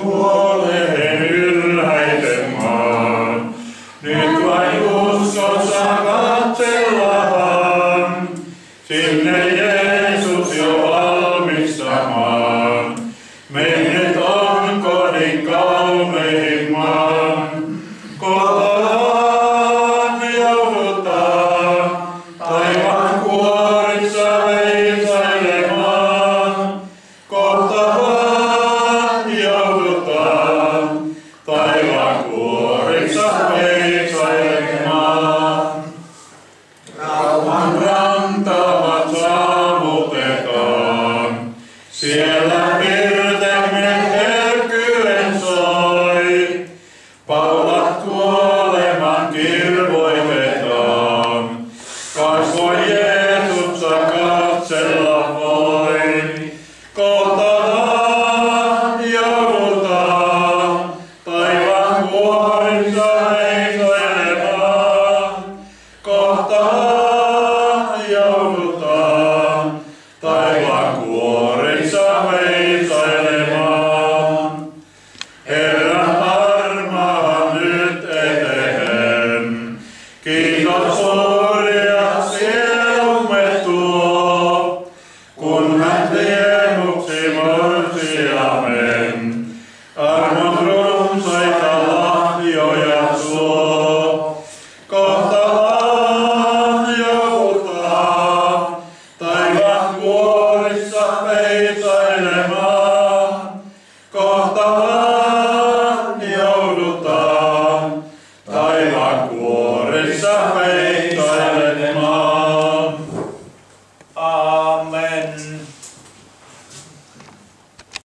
Tuoleen ylhäisen maan, nyt vain uskossa katsellaan, sinne Jeesus jo valmistamaan. Mennyt on kodin kauneimman, kotaan joudutaan, taivaan kuorissa veisailemaan. Kotaan joudutaan, taivaan kuorissa veisailemaan. Rauhan rantavat saavutetaan, siellä pirtemme herkkyen soi. Paulat kuoleman kirvoitetaan, kasvoi Jeesusta katsella voi. Kotaan joudutaan, taivaan kuorissa veisailemaan. Kotaan joudutaan, taivaan kuorissa veisailemaan. Herran armaa nyt eteen, kiitos suuria sielumme tuo, kun hän riemuksi morsiamen, armon runsaita lahjoja suo. Kotaan joudutaan, taivaan kuorissa veisailemaan. Kotaan joudutaan, taivaan kuorissa veisailemaan. Amen.